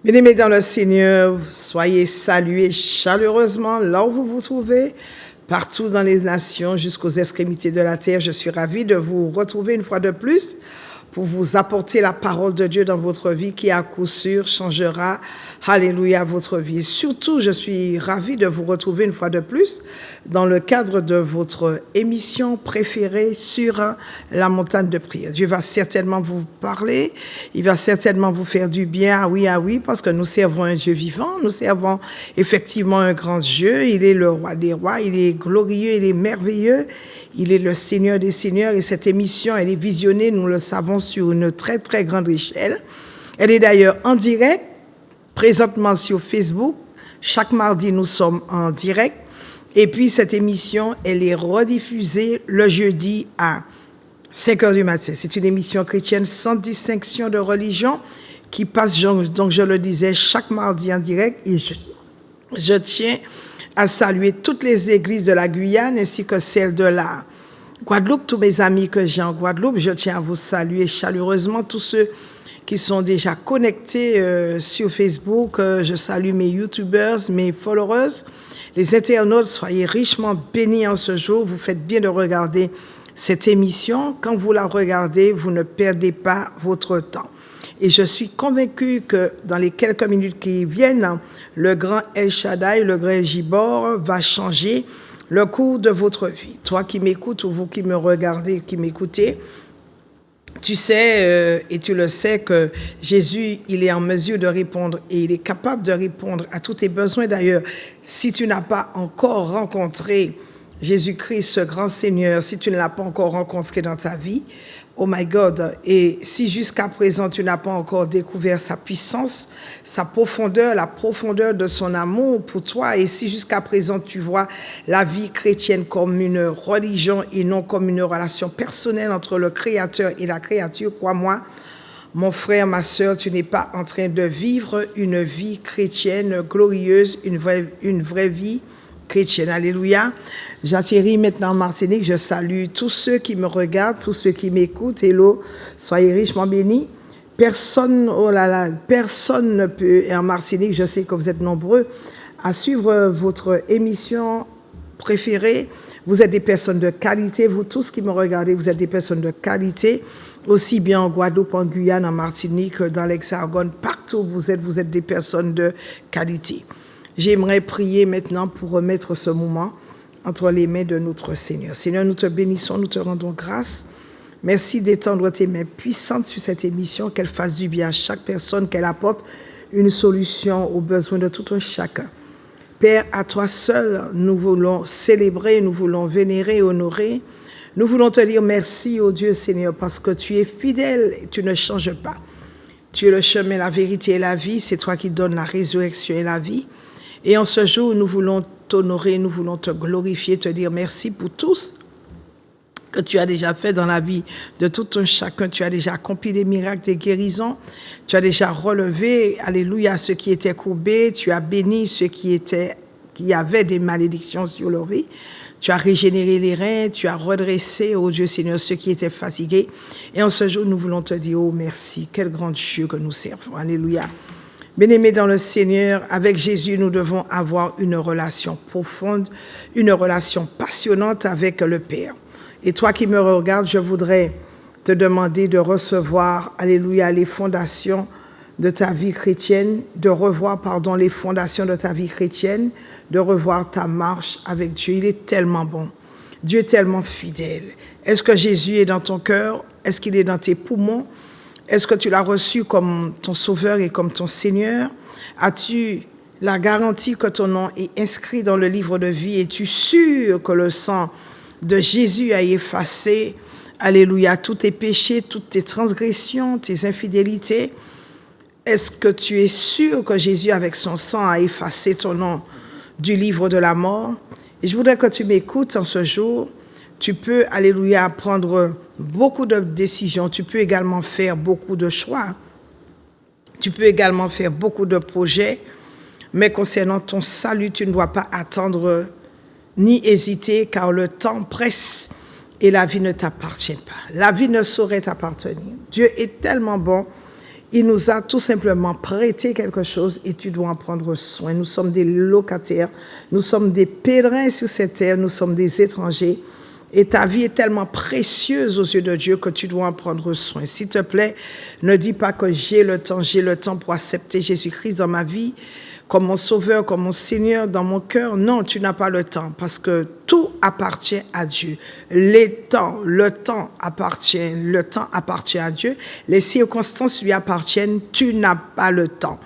Bien-aimés dans le Seigneur, soyez salués chaleureusement là où vous vous trouvez, partout dans les nations, jusqu'aux extrémités de la terre. Je suis ravie de vous retrouver une fois de plus pour vous apporter la parole de Dieu dans votre vie qui, à coup sûr, changera, alléluia, votre vie. Surtout, je suis ravie de vous retrouver une fois de plus dans le cadre de votre émission préférée sur la montagne de prière. Dieu va certainement vous parler, il va certainement vous faire du bien, ah oui, parce que nous servons un Dieu vivant, nous servons effectivement un grand Dieu, il est le roi des rois, il est glorieux, il est merveilleux, il est le Seigneur des seigneurs et cette émission, elle est visionnée, nous le savons, sur une très, très grande échelle. Elle est d'ailleurs en direct, présentement sur Facebook. Chaque mardi, nous sommes en direct. Et puis, cette émission, elle est rediffusée le jeudi à 5 heures du matin. C'est une émission chrétienne sans distinction de religion qui passe, donc je le disais, chaque mardi en direct. Et je tiens à saluer toutes les églises de la Guyane ainsi que celles de la Guadeloupe, tous mes amis que j'ai en Guadeloupe, je tiens à vous saluer chaleureusement, tous ceux qui sont déjà connectés sur Facebook, je salue mes YouTubers, mes followers, les internautes, soyez richement bénis en ce jour, vous faites bien de regarder cette émission, quand vous la regardez, vous ne perdez pas votre temps. Et je suis convaincue que dans les quelques minutes qui viennent, le grand El Shaddai, le grand Gibor va changer le cours de votre vie. Toi qui m'écoutes ou vous qui me regardez, qui m'écoutez, tu sais et tu le sais que Jésus, il est en mesure de répondre et il est capable de répondre à tous tes besoins. D'ailleurs, si tu n'as pas encore rencontré Jésus-Christ, ce grand Seigneur, si tu ne l'as pas encore rencontré dans ta vie, oh my God, et si jusqu'à présent tu n'as pas encore découvert sa puissance, sa profondeur, la profondeur de son amour pour toi, et si jusqu'à présent tu vois la vie chrétienne comme une religion et non comme une relation personnelle entre le Créateur et la créature, crois-moi, mon frère, ma sœur, tu n'es pas en train de vivre une vie chrétienne glorieuse, une vraie vie chrétienne. Alléluia. J'atterris maintenant en Martinique. Je salue tous ceux qui me regardent, tous ceux qui m'écoutent. Hello, soyez richement bénis. Personne, oh là là, personne ne peut, et en Martinique, je sais que vous êtes nombreux à suivre votre émission préférée. Vous êtes des personnes de qualité, vous tous qui me regardez, vous êtes des personnes de qualité, aussi bien en Guadeloupe, en Guyane, en Martinique, dans l'Hexagone, partout où vous êtes des personnes de qualité. J'aimerais prier maintenant pour remettre ce moment entre les mains de notre Seigneur. Seigneur, nous te bénissons, nous te rendons grâce. Merci d'étendre tes mains puissantes sur cette émission, qu'elle fasse du bien à chaque personne, qu'elle apporte une solution aux besoins de tout un chacun. Père, à toi seul, nous voulons célébrer, nous voulons vénérer, honorer. Nous voulons te dire merci, ô Dieu Seigneur, parce que tu es fidèle et tu ne changes pas. Tu es le chemin, la vérité et la vie. C'est toi qui donnes la résurrection et la vie. Et en ce jour, nous voulons t'honorer, nous voulons te glorifier, te dire merci pour tous que tu as déjà fait dans la vie de tout un chacun. Tu as déjà accompli des miracles, des guérisons. Tu as déjà relevé, alléluia, ceux qui étaient courbés. Tu as béni ceux qui avaient des malédictions sur leur vie. Tu as régénéré les reins. Tu as redressé, ô Dieu Seigneur, ceux qui étaient fatigués. Et en ce jour, nous voulons te dire, oh merci, quel grand Dieu que nous servons. Alléluia. Bien-aimés dans le Seigneur, avec Jésus, nous devons avoir une relation profonde, une relation passionnante avec le Père. Et toi qui me regardes, je voudrais te demander de recevoir, alléluia, les fondations de ta vie chrétienne, de revoir, les fondations de ta vie chrétienne, de revoir ta marche avec Dieu. Il est tellement bon. Dieu est tellement fidèle. Est-ce que Jésus est dans ton cœur? Est-ce qu'il est dans tes poumons? Est-ce que tu l'as reçu comme ton sauveur et comme ton Seigneur? As-tu la garantie que ton nom est inscrit dans le livre de vie? Es-tu sûr que le sang de Jésus a effacé, alléluia, tous tes péchés, toutes tes transgressions, tes infidélités? Est-ce que tu es sûr que Jésus, avec son sang, a effacé ton nom du livre de la mort? Et je voudrais que tu m'écoutes en ce jour. Tu peux, alléluia, prendre beaucoup de décisions. Tu peux également faire beaucoup de choix. Tu peux également faire beaucoup de projets. Mais concernant ton salut, tu ne dois pas attendre ni hésiter, car le temps presse et la vie ne t'appartient pas. La vie ne saurait t'appartenir. Dieu est tellement bon Il nous a tout simplement prêté quelque chose et tu dois en prendre soin. Nous sommes des locataires, nous sommes des pèlerins sur cette terre, nous sommes des étrangers. Et ta vie est tellement précieuse aux yeux de Dieu que tu dois en prendre soin. S'il te plaît, ne dis pas que j'ai le temps pour accepter Jésus-Christ dans ma vie, comme mon sauveur, comme mon Seigneur dans mon cœur. Non, tu n'as pas le temps parce que tout appartient à Dieu. Le temps appartient à Dieu. Les circonstances lui appartiennent, tu n'as pas le temps.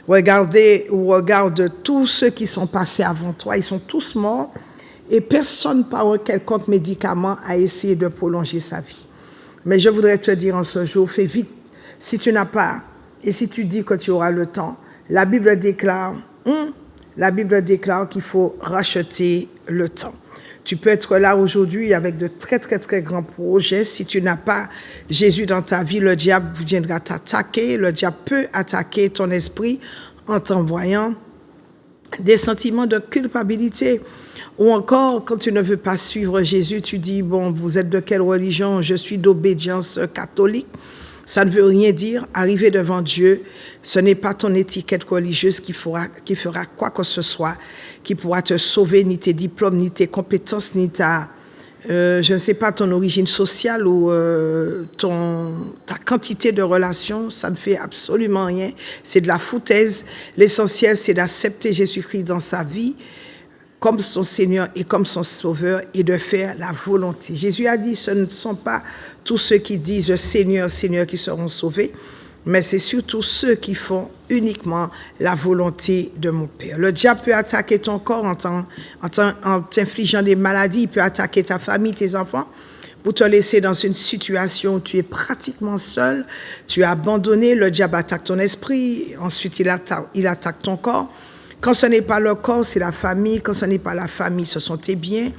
Regarde tous ceux qui sont passés avant toi, ils sont tous morts et personne par un quelconque médicament a essayé de prolonger sa vie. Mais je voudrais te dire en ce jour, fais vite. Si tu n'as pas et si tu dis que tu auras le temps, la Bible déclare qu'il faut racheter le temps. Tu peux être là aujourd'hui avec de très, très, très grands projets. Si tu n'as pas Jésus dans ta vie, le diable viendra t'attaquer. Le diable peut attaquer ton esprit en t'envoyant des sentiments de culpabilité. Ou encore, quand tu ne veux pas suivre Jésus, tu dis, bon, vous êtes de quelle religion? Je suis d'obédience catholique. Ça ne veut rien dire. Arriver devant Dieu, ce n'est pas ton étiquette religieuse qui fera quoi que ce soit, qui pourra te sauver, ni tes diplômes, ni tes compétences, ni ta, je ne sais pas, ton origine sociale ou ta quantité de relations. Ça ne fait absolument rien. C'est de la foutaise. L'essentiel, c'est d'accepter Jésus-Christ dans sa vie, comme son Seigneur et comme son Sauveur, et de faire la volonté. Jésus a dit, ce ne sont pas tous ceux qui disent Seigneur, Seigneur qui seront sauvés, mais c'est surtout ceux qui font uniquement la volonté de mon Père. Le diable peut attaquer ton corps en t'infligeant des maladies, il peut attaquer ta famille, tes enfants, pour te laisser dans une situation où tu es pratiquement seul, tu es abandonné, le diable attaque ton esprit, ensuite il attaque ton corps. Quand ce n'est pas le corps, c'est la famille. Quand ce n'est pas la famille, ce sont tes biens.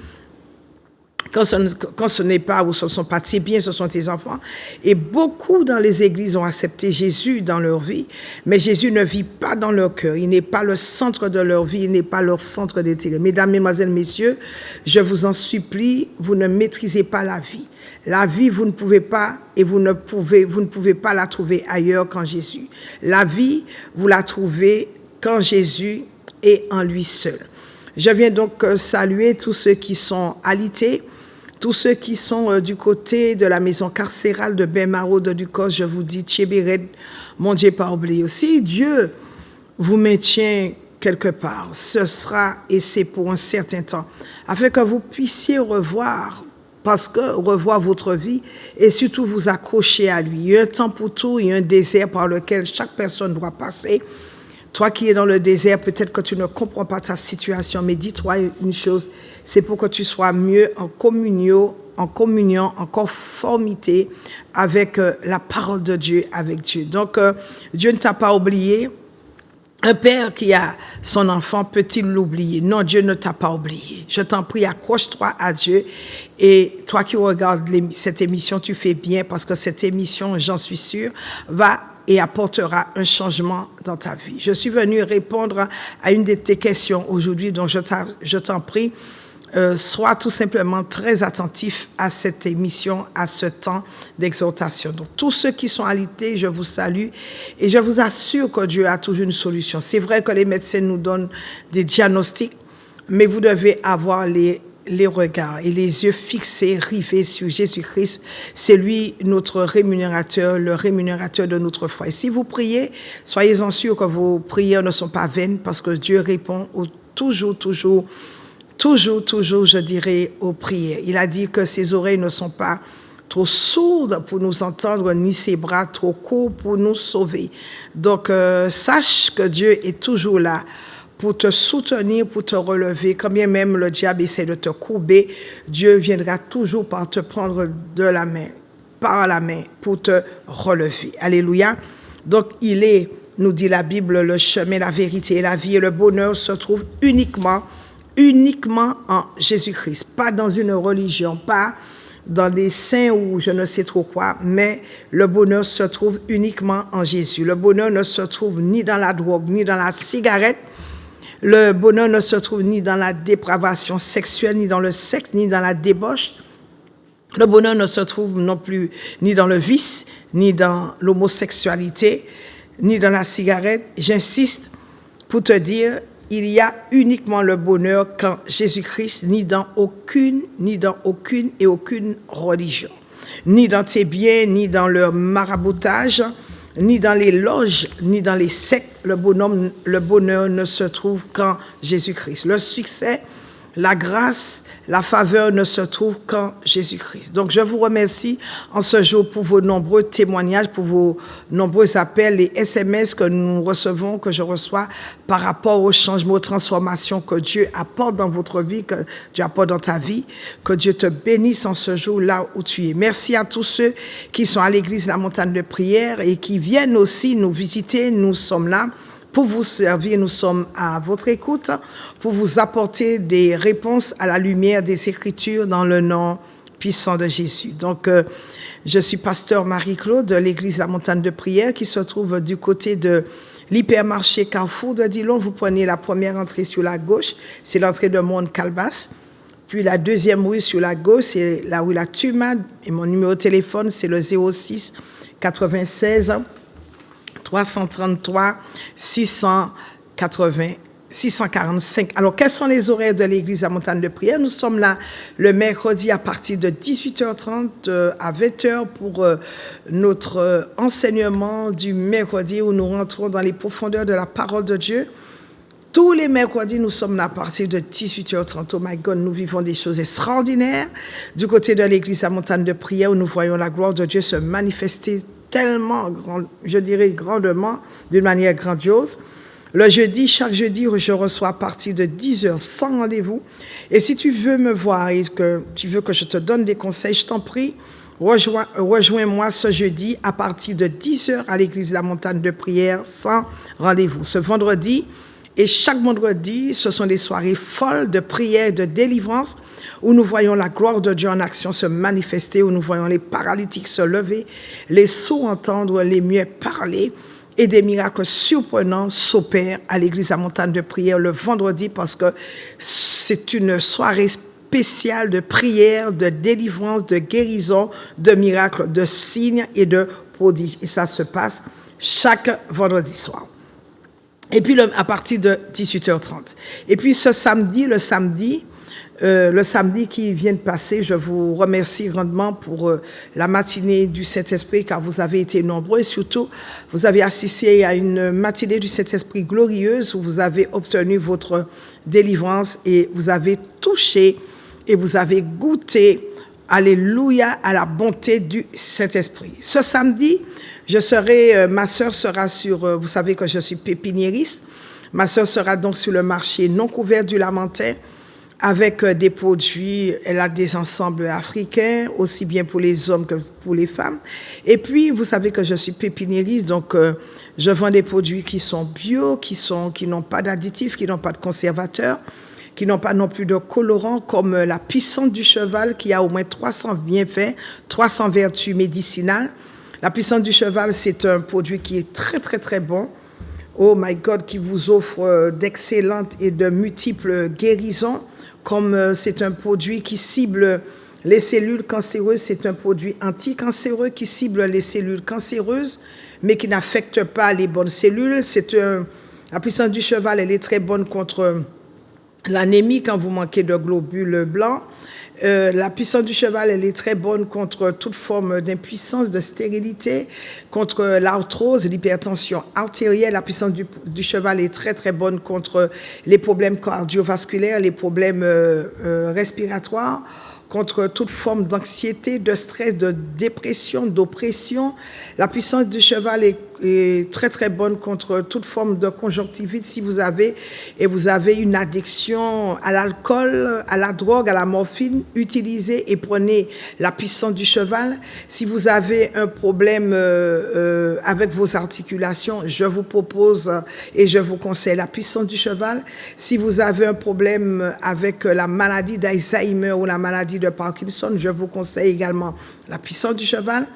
Quand ce n'est pas ou ce ne sont pas tes biens, ce sont tes enfants. Et beaucoup dans les églises ont accepté Jésus dans leur vie, mais Jésus ne vit pas dans leur cœur. Il n'est pas le centre de leur vie, il n'est pas leur centre d'intérêt. Mesdames, Mesdemoiselles, Messieurs, je vous en supplie, vous ne maîtrisez pas la vie. La vie, vous ne pouvez pas et vous ne pouvez pas la trouver ailleurs qu'en Jésus. La vie, vous la trouvez qu'en Jésus et en lui seul. Je viens donc saluer tous ceux qui sont alités, tous ceux qui sont du côté de la maison carcérale de Ben-Maro de Ducos. Je vous dis, Tchébéred, mon Dieu, pas oublié aussi. Dieu vous maintient quelque part. Ce sera, et c'est pour un certain temps, afin que vous puissiez revoir votre vie et surtout vous accrocher à lui. Il y a un temps pour tout, il y a un désert par lequel chaque personne doit passer. Toi qui es dans le désert, peut-être que tu ne comprends pas ta situation, mais dis-toi une chose, c'est pour que tu sois mieux en communion, en conformité avec la parole de Dieu, avec Dieu. Donc, Dieu ne t'a pas oublié. Un père qui a son enfant, peut-il l'oublier? Non, Dieu ne t'a pas oublié. Je t'en prie, accroche-toi à Dieu. Et toi qui regardes cette émission, tu fais bien parce que cette émission, j'en suis sûre, va et apportera un changement dans ta vie. Je suis venue répondre à une de tes questions aujourd'hui, donc je t'en prie, sois tout simplement très attentif à cette émission, à ce temps d'exhortation. Donc, tous ceux qui sont alités, je vous salue et je vous assure que Dieu a toujours une solution. C'est vrai que les médecins nous donnent des diagnostics, mais vous devez avoir les regards et les yeux fixés, rivés sur Jésus-Christ. C'est lui notre rémunérateur, le rémunérateur de notre foi. Et si vous priez, soyez-en sûrs que vos prières ne sont pas vaines parce que Dieu répond toujours, je dirais, aux prières. Il a dit que ses oreilles ne sont pas trop sourdes pour nous entendre, ni ses bras trop courts pour nous sauver. Donc, sache que Dieu est toujours là pour te soutenir, pour te relever. Quand bien même le diable essaie de te courber, Dieu viendra toujours par te prendre par la main, pour te relever. Alléluia. Donc, il est, nous dit la Bible, le chemin, la vérité et la vie, et le bonheur se trouve uniquement en Jésus-Christ. Pas dans une religion, pas dans des saints ou je ne sais trop quoi, mais le bonheur se trouve uniquement en Jésus. Le bonheur ne se trouve ni dans la drogue, ni dans la cigarette. Le bonheur ne se trouve ni dans la dépravation sexuelle, ni dans le sexe, ni dans la débauche. Le bonheur ne se trouve non plus ni dans le vice, ni dans l'homosexualité, ni dans la cigarette. J'insiste pour te dire, il y a uniquement le bonheur qu'en Jésus-Christ, ni dans aucune et aucune religion. Ni dans tes biens, ni dans le maraboutage, ni dans les loges, ni dans les sectes. Le bonheur ne se trouve qu'en Jésus-Christ. Le succès, la grâce, la faveur ne se trouve qu'en Jésus-Christ. Donc, je vous remercie en ce jour pour vos nombreux témoignages, pour vos nombreux appels et SMS que nous recevons, que je reçois par rapport aux changements, aux transformations que Dieu apporte dans votre vie, que Dieu apporte dans ta vie. Que Dieu te bénisse en ce jour là où tu es. Merci à tous ceux qui sont à l'église La Montagne de Prière et qui viennent aussi nous visiter. Nous sommes là pour vous servir, nous sommes à votre écoute, pour vous apporter des réponses à la lumière des Écritures dans le nom puissant de Jésus. Donc, je suis pasteur Marie-Claude de l'église La Montagne de Prière qui se trouve du côté de l'hypermarché Carrefour de Dillon. Vous prenez la première entrée sur la gauche, c'est l'entrée de Monde-Calbas. Puis la deuxième rue sur la gauche, c'est la rue La Tumade. Et mon numéro de téléphone, c'est le 06 96 333 645. Alors, quels sont les horaires de l'église La Montagne de Prière? Nous sommes là le mercredi à partir de 18h30 à 20h pour notre enseignement du mercredi où nous rentrons dans les profondeurs de la parole de Dieu. Tous les mercredis, nous sommes là à partir de 18h30. Oh my God, nous vivons des choses extraordinaires du côté de l'église La Montagne de Prière où nous voyons la gloire de Dieu se manifester tellement, je dirais grandement, d'une manière grandiose. Le jeudi, chaque jeudi, je reçois à partir de 10h sans rendez-vous. Et si tu veux me voir et que tu veux que je te donne des conseils, je t'en prie, rejoins-moi ce jeudi à partir de 10h à l'église La Montagne de Prière sans rendez-vous. Ce vendredi et chaque vendredi, ce sont des soirées folles de prière, de délivrance, où nous voyons la gloire de Dieu en action se manifester, où nous voyons les paralytiques se lever, les sourds entendre, les muets parler, et des miracles surprenants s'opèrent à l'église La Montagne de Prière le vendredi, parce que c'est une soirée spéciale de prière, de délivrance, de guérison, de miracles, de signes et de prodiges. Et ça se passe chaque vendredi soir. Et puis à partir de 18h30. Et puis le samedi qui vient de passer, je vous remercie grandement pour la matinée du Saint-Esprit, car vous avez été nombreux et surtout, vous avez assisté à une matinée du Saint-Esprit glorieuse où vous avez obtenu votre délivrance et vous avez touché et vous avez goûté, alléluia, à la bonté du Saint-Esprit. Ce samedi, ma sœur sera vous savez que je suis pépiniériste, ma sœur sera donc sur le marché non couvert du Lamentin avec des produits, elle a des ensembles africains, aussi bien pour les hommes que pour les femmes. Et puis, vous savez que je suis pépiniériste, donc je vends des produits qui sont bio, qui n'ont pas d'additifs, qui n'ont pas de conservateurs, qui n'ont pas non plus de colorants, comme la puissance du cheval, qui a au moins 300 bienfaits, 300 vertus médicinales. La puissance du cheval, c'est un produit qui est très, très, très bon. Oh my God, qui vous offre d'excellentes et de multiples guérisons. Comme c'est un produit qui cible les cellules cancéreuses, c'est un produit anticancéreux qui cible les cellules cancéreuses, mais qui n'affecte pas les bonnes cellules. La puissance du cheval, elle est très bonne contre l'anémie quand vous manquez de globules blancs. La puissance du cheval, elle est très bonne contre toute forme d'impuissance, de stérilité, contre l'arthrose, l'hypertension artérielle. La puissance du cheval est très, très bonne contre les problèmes cardiovasculaires, les problèmes respiratoires, contre toute forme d'anxiété, de stress, de dépression, d'oppression. La puissance du cheval est très, très bonne contre toute forme de conjonctivite si vous avez une addiction à l'alcool, à la drogue, à la morphine. Utilisez et prenez la puissance du cheval. Si vous avez un problème avec vos articulations, je vous propose et je vous conseille la puissance du cheval. Si vous avez un problème avec la maladie d'Alzheimer ou la maladie de Parkinson, je vous conseille également la puissance du cheval.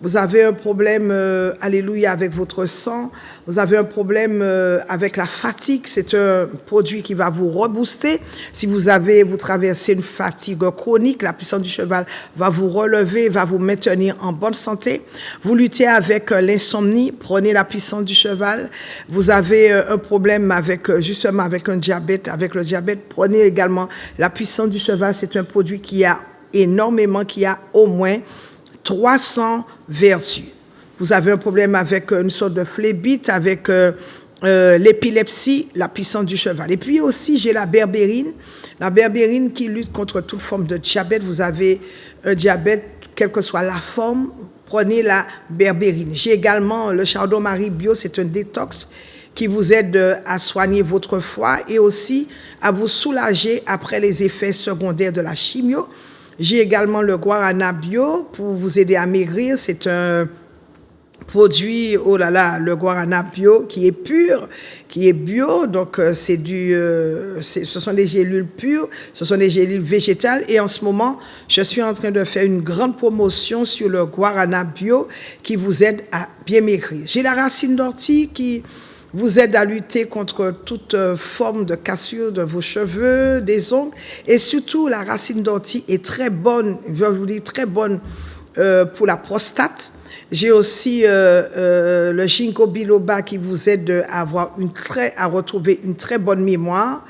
vous avez un problème, alléluia, avec votre sang, vous avez un problème avec la fatigue, c'est un produit qui va vous rebooster. Si vous traversez une fatigue chronique, la puissance du cheval va vous relever, va vous maintenir en bonne santé. Vous luttez avec l'insomnie, prenez la puissance du cheval. Vous avez un problème justement avec le diabète, prenez également la puissance du cheval. C'est un produit qui a au moins 300 vertus. Vous avez un problème avec une sorte de phlébite, avec l'épilepsie, la puissance du cheval. Et puis aussi, j'ai la berbérine qui lutte contre toute forme de diabète. Vous avez un diabète, quelle que soit la forme, prenez la berbérine. J'ai également le Chardon-Marie Bio, c'est un détox qui vous aide à soigner votre foie et aussi à vous soulager après les effets secondaires de la chimio. J'ai également le Guarana Bio pour vous aider à maigrir. C'est un produit, le Guarana Bio qui est pur, qui est bio. Donc, ce sont des gélules pures, ce sont des gélules végétales. Et en ce moment, je suis en train de faire une grande promotion sur le Guarana Bio qui vous aide à bien maigrir. J'ai la racine d'ortie qui vous aide à lutter contre toute forme de cassure de vos cheveux, des ongles. Et surtout, la racine d'ortie est très bonne, je vous dis très bonne pour la prostate. J'ai aussi le ginkgo biloba qui vous aide à retrouver une très bonne mémoire.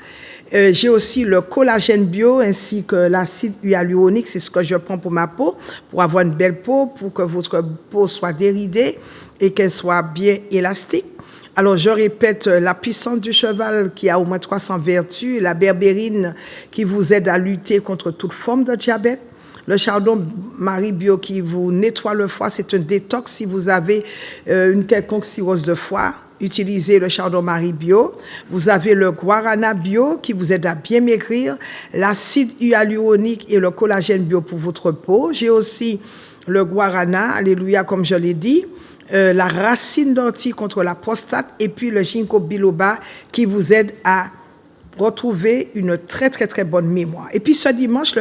J'ai aussi le collagène bio ainsi que l'acide hyaluronique, c'est ce que je prends pour ma peau, pour avoir une belle peau, pour que votre peau soit déridée et qu'elle soit bien élastique. Alors, je répète, la puissance du cheval qui a au moins 300 vertus, la berbérine qui vous aide à lutter contre toute forme de diabète, le Chardon-Marie Bio qui vous nettoie le foie, c'est un détox. Si vous avez une quelconque cirrhose de foie, utilisez le Chardon-Marie Bio. Vous avez le Guarana Bio qui vous aide à bien maigrir, l'acide hyaluronique et le collagène bio pour votre peau. J'ai aussi le Guarana, alléluia, comme je l'ai dit. La racine d'ortie contre la prostate et puis le ginkgo biloba qui vous aide à retrouver une très très très bonne mémoire. Et puis le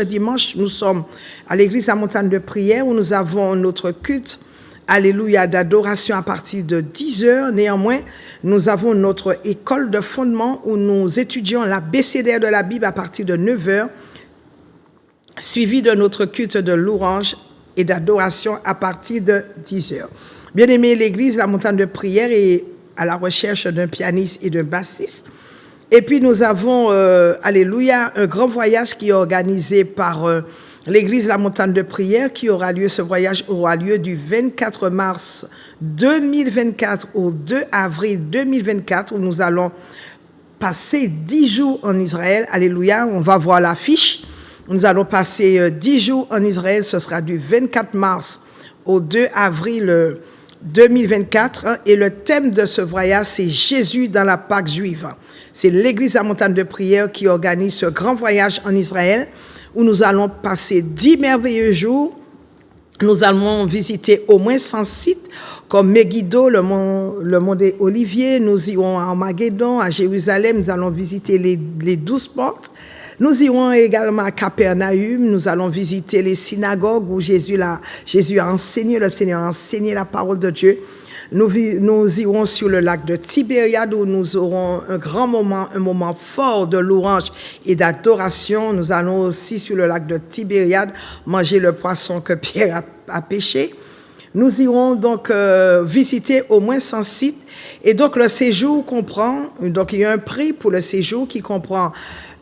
dimanche, nous sommes à l'église La Montagne de Prière où nous avons notre culte, alléluia, d'adoration à partir de 10h. Néanmoins, nous avons notre école de fondement où nous étudions l'abécédaire de la Bible à partir de 9h, suivi de notre culte de louange et d'adoration à partir de 10h. Bien-aimés, l'église La Montagne de Prière est à la recherche d'un pianiste et d'un bassiste. Et puis nous avons, alléluia, un grand voyage qui est organisé par l'église La Montagne de Prière ce voyage aura lieu du 24 mars 2024 au 2 avril 2024 où nous allons passer 10 jours en Israël. Alléluia, on va voir l'affiche. Nous allons passer 10 jours en Israël, ce sera du 24 mars au 2 avril 2024 et le thème de ce voyage, c'est Jésus dans la Pâque juive. C'est l'église La Montagne de Prière qui organise ce grand voyage en Israël où nous allons passer 10 merveilleux jours. Nous allons visiter au moins 100 sites comme Megiddo, le mont des Oliviers. Nous irons à Armageddon, à Jérusalem. Nous allons visiter les 12 portes. Nous irons également à Capernaum, nous allons visiter les synagogues où Jésus a enseigné, le Seigneur a enseigné la parole de Dieu. Nous irons sur le lac de Tibériade où nous aurons un moment fort de louange et d'adoration. Nous allons aussi sur le lac de Tibériade manger le poisson que Pierre a pêché. Nous irons donc visiter au moins 100 sites. Et donc le séjour il y a un prix pour le séjour qui comprend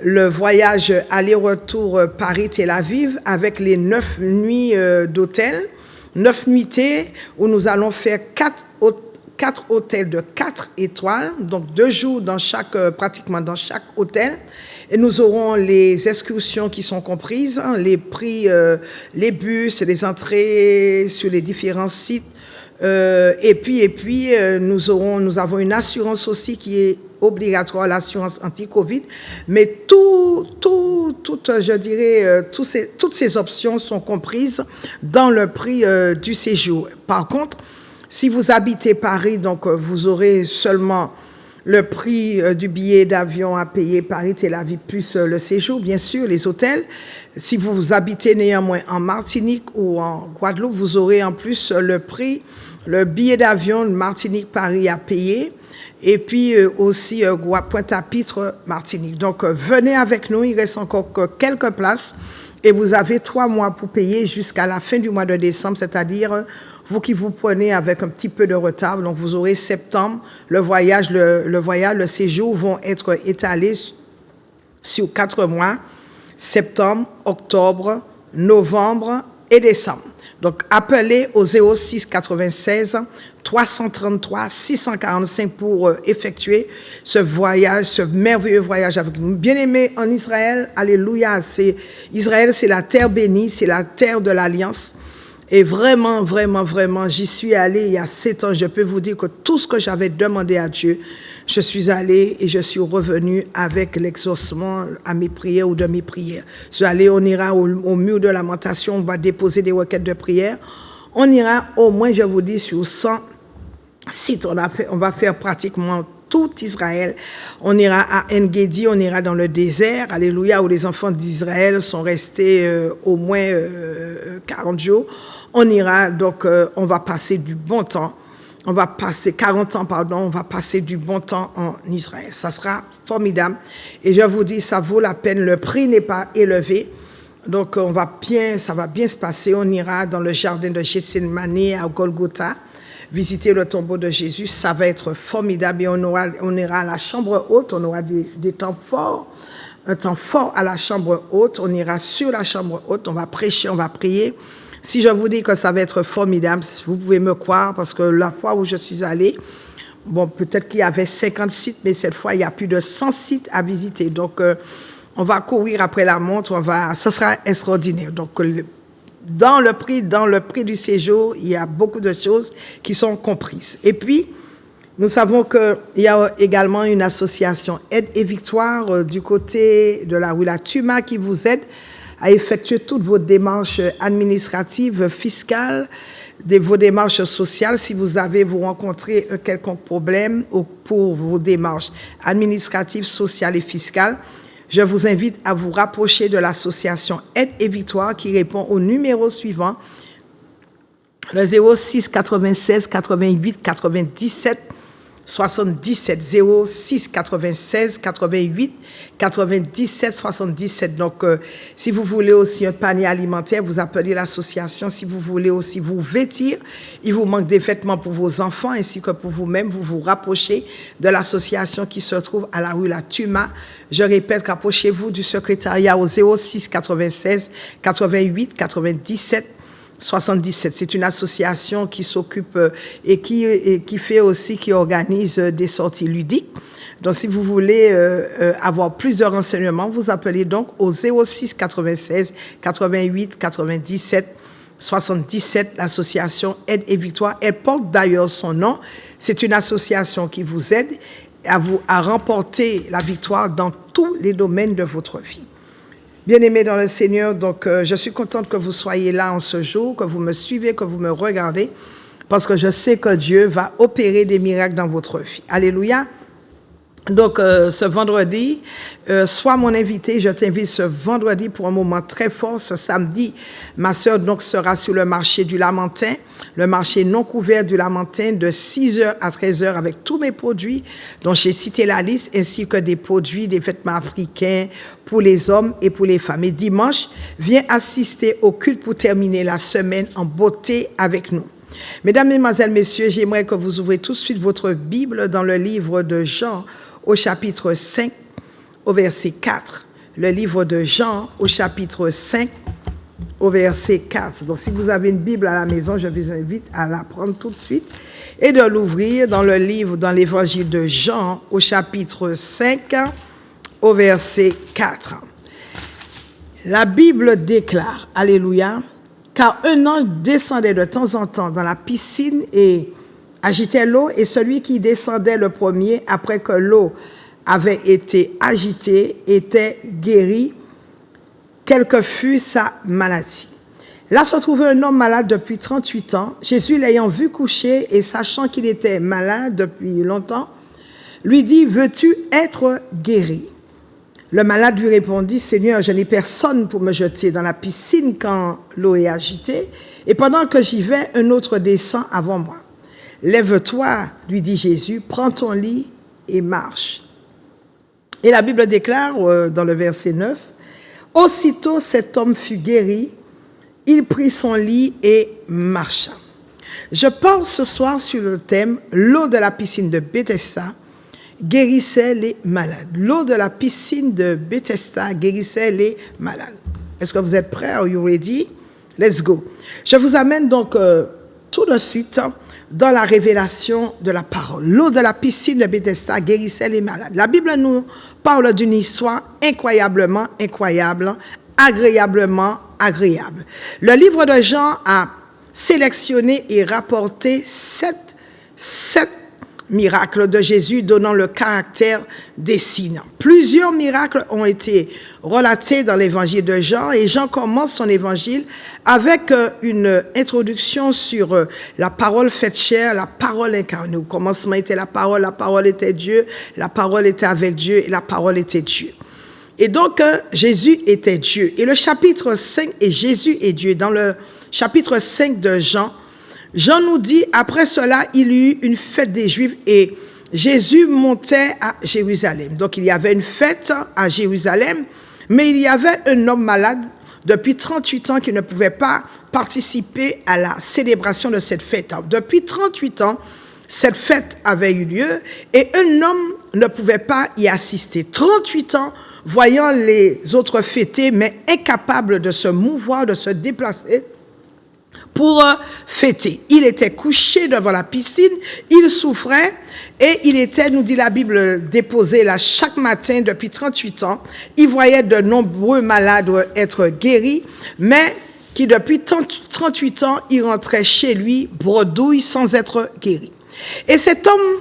le voyage aller-retour Paris-Tel Aviv avec les 9 nuits d'hôtel, 9 nuitées où nous allons faire 4 hôtels de 4 étoiles, donc 2 jours pratiquement dans chaque hôtel. Et nous aurons les excursions qui sont comprises, les prix, les bus, les entrées sur les différents sites. Et puis nous avons une assurance aussi qui est obligatoire, l'assurance anti-Covid. Mais toutes ces options sont comprises dans le prix du séjour. Par contre, si vous habitez Paris, donc vous aurez seulement le prix du billet d'avion à payer Paris-Tel Aviv plus le séjour, bien sûr, les hôtels. Si vous habitez néanmoins en Martinique ou en Guadeloupe, vous aurez en plus le prix, le billet d'avion de Martinique-Paris à payer. Et puis aussi Pointe-à-Pitre, Martinique. Donc venez avec nous, il reste encore quelques places et vous avez 3 mois pour payer jusqu'à la fin du mois de décembre, c'est-à-dire vous qui vous prenez avec un petit peu de retard. Donc vous aurez septembre, le séjour vont être étalés sur 4 mois, septembre, octobre, novembre et décembre. Donc, appelez au 06 96 333 645 pour effectuer ce voyage, ce merveilleux voyage avec nous. Bien-aimés en Israël, alléluia, Israël, c'est la terre bénie, c'est la terre de l'alliance. Et vraiment, vraiment, vraiment, j'y suis allée il y a 7 ans. Je peux vous dire que tout ce que j'avais demandé à Dieu, je suis allée et je suis revenue avec l'exaucement à mes prières ou de mes prières. Je suis allée, on ira au mur de lamentation, on va déposer des requêtes de prière. On ira au moins, je vous dis, sur 100 sites. On va faire pratiquement tout Israël. On ira à En-Gedi, on ira dans le désert, alléluia, où les enfants d'Israël sont restés au moins 40 jours. On ira, donc, on va passer du bon temps. On va passer 40 ans, pardon, on va passer du bon temps en Israël. Ça sera formidable. Et je vous dis, ça vaut la peine. Le prix n'est pas élevé. Donc, ça va bien se passer. On ira dans le jardin de Gethsémane à Golgotha, visiter le tombeau de Jésus. Ça va être formidable. Et on ira à la chambre haute. On aura des temps forts. Un temps fort à la chambre haute. On ira sur la chambre haute. On va prêcher, on va prier. Si je vous dis que ça va être formidable, vous pouvez me croire parce que la fois où je suis allée, bon, peut-être qu'il y avait 50 sites, mais cette fois, il y a plus de 100 sites à visiter. Donc, on va courir après la montre, ça sera extraordinaire. Donc, dans le prix du séjour, il y a beaucoup de choses qui sont comprises. Et puis, nous savons qu'il y a également une association Aide et Victoire du côté de la rue La Tuma qui vous aide à effectuer toutes vos démarches administratives, fiscales, vos démarches sociales. Si vous rencontrez un quelconque problème pour vos démarches administratives, sociales et fiscales, je vous invite à vous rapprocher de l'association Aide et Victoire qui répond au numéro suivant, le 06 96 88 97 77 06 96 88 97 77. Donc, si vous voulez aussi un panier alimentaire, vous appelez l'association. Si vous voulez aussi vous vêtir, il vous manque des vêtements pour vos enfants ainsi que pour vous-même, vous vous rapprochez de l'association qui se trouve à la rue La Tuma. Je répète, rapprochez-vous du secrétariat au 06 96 88 97 77. C'est une association qui s'occupe et qui organise des sorties ludiques. Donc, si vous voulez avoir plus de renseignements, vous appelez donc au 06 96 88 97 77, l'association Aide et Victoire. Elle porte d'ailleurs son nom. C'est une association qui vous aide à remporter la victoire dans tous les domaines de votre vie. Bien-aimés dans le Seigneur, donc je suis contente que vous soyez là en ce jour, que vous me suivez, que vous me regardez, parce que je sais que Dieu va opérer des miracles dans votre vie. Alléluia. Donc, ce vendredi, sois mon invité. Je t'invite ce vendredi pour un moment très fort. Ce samedi, ma sœur donc sera sur le marché du Lamentin, le marché non couvert du Lamentin de 6h à 13h avec tous mes produits dont j'ai cité la liste, ainsi que des produits, des vêtements africains pour les hommes et pour les femmes. Et dimanche, viens assister au culte pour terminer la semaine en beauté avec nous. Mesdames, Mesdemoiselles, Messieurs, j'aimerais que vous ouvrez tout de suite votre Bible dans le livre de Jean, au chapitre 5, au verset 4. Le livre de Jean, au chapitre 5, au verset 4. Donc, si vous avez une Bible à la maison, je vous invite à la prendre tout de suite et de l'ouvrir dans l'évangile de Jean, au chapitre 5, au verset 4. La Bible déclare, alléluia, car un ange descendait de temps en temps dans la piscine et agitait l'eau, et celui qui descendait le premier, après que l'eau avait été agitée, était guéri, quelle que fût sa maladie. Là se trouvait un homme malade depuis 38 ans. Jésus, l'ayant vu coucher et sachant qu'il était malade depuis longtemps, lui dit, « Veux-tu être guéri ?» Le malade lui répondit, « Seigneur, je n'ai personne pour me jeter dans la piscine quand l'eau est agitée, et pendant que j'y vais, un autre descend avant moi. Lève-toi, lui dit Jésus, prends ton lit et marche. » Et la Bible déclare dans le verset 9, « Aussitôt cet homme fut guéri, il prit son lit et marcha. » Je parle ce soir sur le thème « L'eau de la piscine de Bethesda guérissait les malades. » L'eau de la piscine de Bethesda guérissait les malades. Est-ce que vous êtes prêts? Are you ready? Let's go. Je vous amène donc tout de suite dans la révélation de la parole. L'eau de la piscine de Bethesda guérissait les malades. La Bible nous parle d'une histoire incroyablement incroyable, agréablement agréable. Le livre de Jean a sélectionné et rapporté sept miracles de Jésus donnant le caractère des signes. Plusieurs miracles ont été relatés dans l'évangile de Jean et Jean commence son évangile avec une introduction sur la parole faite chair, la parole incarnée. Au commencement était la parole était Dieu, la parole était avec Dieu et la parole était Dieu. Et donc Jésus était Dieu. Et le chapitre 5 est Jésus est Dieu. Dans le chapitre 5 de Jean, Jean nous dit, après cela, il y eut une fête des Juifs et Jésus montait à Jérusalem. Donc, il y avait une fête à Jérusalem, mais il y avait un homme malade depuis 38 ans qui ne pouvait pas participer à la célébration de cette fête. Depuis 38 ans, cette fête avait eu lieu et un homme ne pouvait pas y assister. 38 ans, voyant les autres fêter, mais incapable de se mouvoir, de se déplacer, pour fêter. Il était couché devant la piscine, il souffrait et il était, nous dit la Bible, déposé là chaque matin depuis 38 ans. Il voyait de nombreux malades être guéris, mais qui depuis 38 ans, il rentrait chez lui bredouille sans être guéri. Et cet homme,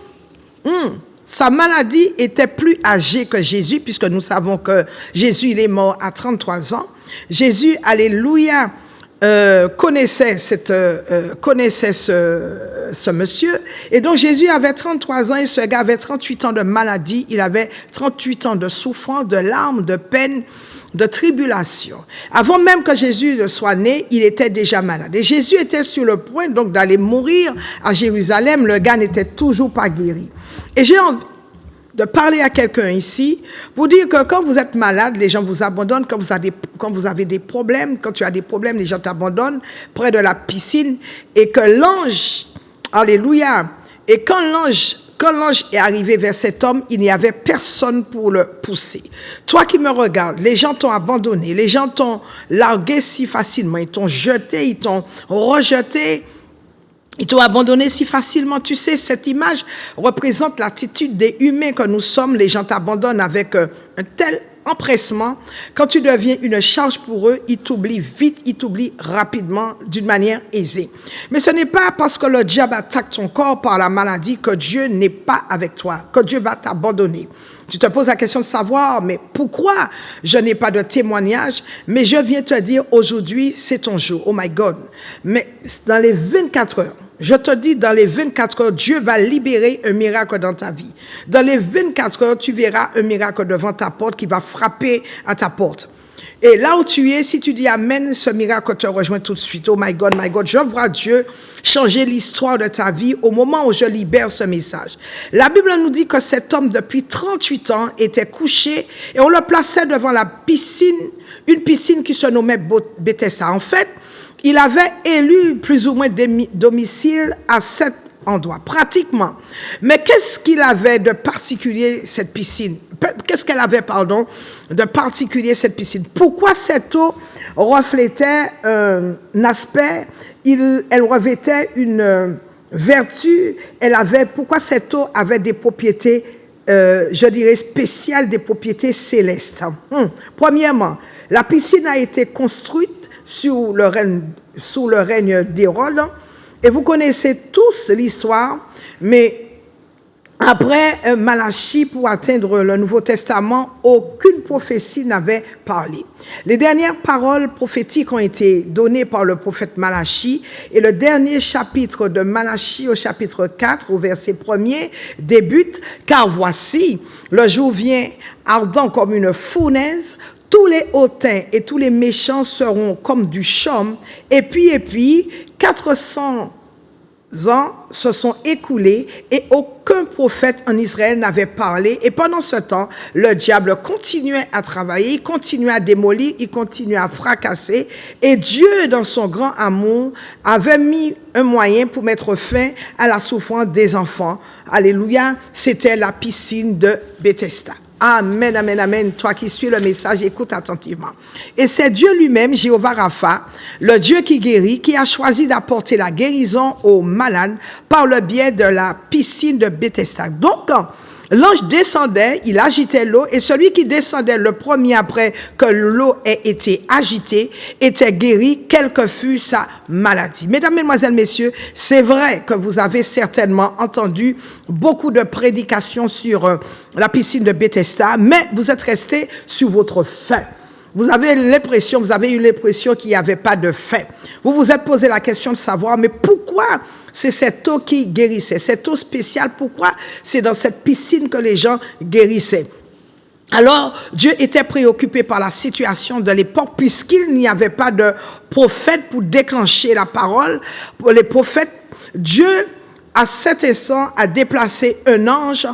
sa maladie était plus âgée que Jésus, puisque nous savons que Jésus, il est mort à 33 ans. Jésus, alléluia, connaissait ce monsieur. Et donc, Jésus avait 33 ans et ce gars avait 38 ans de maladie. Il avait 38 ans de souffrance, de larmes, de peine, de tribulation. Avant même que Jésus ne soit né, il était déjà malade. Et Jésus était sur le point donc d'aller mourir à Jérusalem. Le gars n'était toujours pas guéri. Et j'ai envie de parler à quelqu'un ici pour dire que quand vous êtes malade, les gens vous abandonnent. Quand vous avez des problèmes, quand tu as des problèmes, les gens t'abandonnent près de la piscine et que l'ange, alléluia, et quand l'ange est arrivé vers cet homme, il n'y avait personne pour le pousser. Toi qui me regardes, les gens t'ont abandonné, les gens t'ont largué si facilement, ils t'ont jeté, ils t'ont rejeté, ils t'ont abandonné si facilement. Tu sais, cette image représente l'attitude des humains que nous sommes. Les gens t'abandonnent avec un tel empressement. Quand tu deviens une charge pour eux, ils t'oublient vite, ils t'oublient rapidement, d'une manière aisée. Mais ce n'est pas parce que le diable attaque ton corps par la maladie que Dieu n'est pas avec toi, que Dieu va t'abandonner. Tu te poses la question de savoir, mais pourquoi je n'ai pas de témoignage? Mais je viens te dire, aujourd'hui, c'est ton jour. Oh my God. Mais dans les 24 heures, je te dis, dans les 24 heures, Dieu va libérer un miracle dans ta vie. Dans les 24 heures, tu verras un miracle devant ta porte qui va frapper à ta porte. Et là où tu es, si tu dis Amen, ce miracle te rejoint tout de suite. Oh my God, je vois Dieu changer l'histoire de ta vie au moment où je libère ce message. La Bible nous dit que cet homme, depuis 38 ans, était couché et on le plaçait devant la piscine, une piscine qui se nommait Bethesda. En fait, il avait élu plus ou moins des domiciles à cet endroit, pratiquement. Mais qu'est-ce qu'il avait de particulier, cette piscine? Qu'est-ce qu'elle avait, de particulier, cette piscine? Pourquoi cette eau reflétait un aspect, elle revêtait une vertu, pourquoi cette eau avait des propriétés, je dirais, spéciales, des propriétés célestes? Premièrement, la piscine a été construite sous le règne d'Hérode. Et vous connaissez tous l'histoire, mais Après Malachie, pour atteindre le Nouveau Testament, aucune prophétie n'avait parlé. Les dernières paroles prophétiques ont été données par le prophète Malachie, et le dernier chapitre de Malachie, au chapitre 4, au verset 1er, débute « Car voici, le jour vient ardent comme une fournaise, tous les hautains et tous les méchants seront comme du chaume, et puis, 400 ans se sont écoulés et aucun prophète en Israël n'avait parlé. Et pendant ce temps, le diable continuait à travailler, il continuait à démolir, il continuait à fracasser. Et Dieu, dans son grand amour, avait mis un moyen pour mettre fin à la souffrance des enfants. Alléluia, c'était la piscine de Bethesda. Amen, amen, amen. Toi qui suis le message, écoute attentivement. Et c'est Dieu lui-même, Jéhovah Rapha, le Dieu qui guérit, qui a choisi d'apporter la guérison aux malades par le biais de la piscine de Bethesda. Donc, l'ange descendait, il agitait l'eau, et celui qui descendait le premier après que l'eau ait été agitée était guéri, quelle que fût sa maladie. Mesdames, Mesdemoiselles, Messieurs, c'est vrai que vous avez certainement entendu beaucoup de prédications sur la piscine de Bethesda, mais vous êtes restés sur votre faim. Vous avez eu l'impression qu'il n'y avait pas de fin. Vous vous êtes posé la question de savoir, mais pourquoi c'est cette eau qui guérissait, cette eau spéciale, pourquoi c'est dans cette piscine que les gens guérissaient? Alors, Dieu était préoccupé par la situation de l'époque, puisqu'il n'y avait pas de prophète pour déclencher la parole. Pour les prophètes, Dieu, à cet instant, a déplacé un ange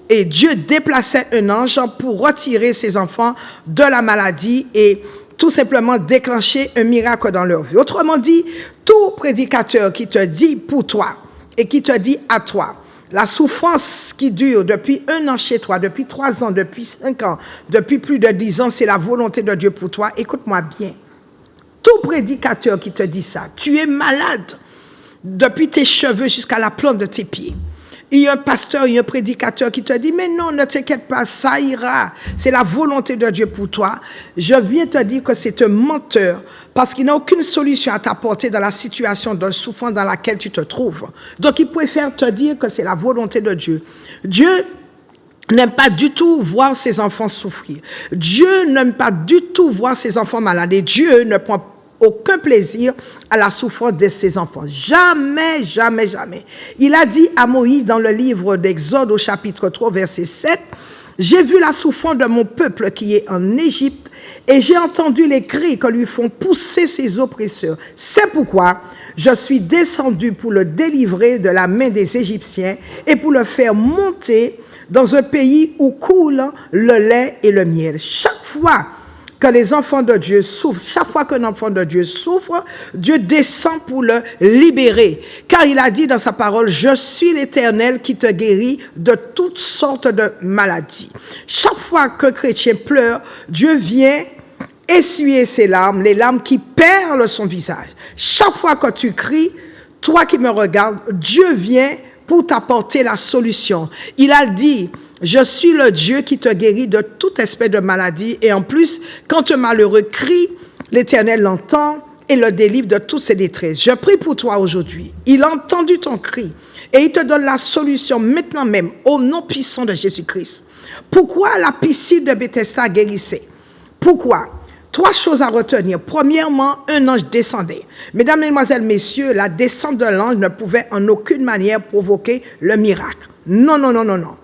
et Dieu déplaçait un ange pour retirer ses enfants de la maladie et tout simplement déclencher un miracle dans leur vie. Autrement dit, tout prédicateur qui te dit pour toi et qui te dit à toi, la souffrance qui dure depuis 1 an chez toi, depuis 3 ans, depuis 5 ans, depuis plus de 10 ans, c'est la volonté de Dieu pour toi. Écoute-moi bien. Tout prédicateur qui te dit ça, tu es malade depuis tes cheveux jusqu'à la plante de tes pieds. Il y a un pasteur, il y a un prédicateur qui te dit, mais non, ne t'inquiète pas, ça ira. C'est la volonté de Dieu pour toi. Je viens te dire que c'est un menteur parce qu'il n'a aucune solution à t'apporter dans la situation de souffrance dans laquelle tu te trouves. Donc, il préfère te dire que c'est la volonté de Dieu. Dieu n'aime pas du tout voir ses enfants souffrir. Dieu n'aime pas du tout voir ses enfants malades. Et Dieu ne prend aucun plaisir à la souffrance de ses enfants. Jamais, jamais, jamais. Il a dit à Moïse dans le livre d'Exode au chapitre 3, verset 7, « J'ai vu la souffrance de mon peuple qui est en Égypte et j'ai entendu les cris que lui font pousser ses oppresseurs. C'est pourquoi je suis descendu pour le délivrer de la main des Égyptiens et pour le faire monter dans un pays où coule le lait et le miel. » Chaque fois que les enfants de Dieu souffrent, chaque fois qu'un enfant de Dieu souffre, Dieu descend pour le libérer. Car il a dit dans sa parole, « Je suis l'Éternel qui te guérit de toutes sortes de maladies. » Chaque fois qu'un chrétien pleure, Dieu vient essuyer ses larmes, les larmes qui perlent son visage. Chaque fois que tu cries, toi qui me regardes, Dieu vient pour t'apporter la solution. Il a dit, je suis le Dieu qui te guérit de toute espèce de maladie. Et en plus, quand un malheureux crie, l'Éternel l'entend et le délivre de toutes ses détresses. Je prie pour toi aujourd'hui. Il a entendu ton cri et il te donne la solution maintenant même au nom puissant de Jésus-Christ. Pourquoi la piscine de Bethesda guérissait? Pourquoi? 3 choses à retenir. Premièrement, un ange descendait. Mesdames, Mesdemoiselles, Messieurs, la descente de l'ange ne pouvait en aucune manière provoquer le miracle. Non, non, non, non, non.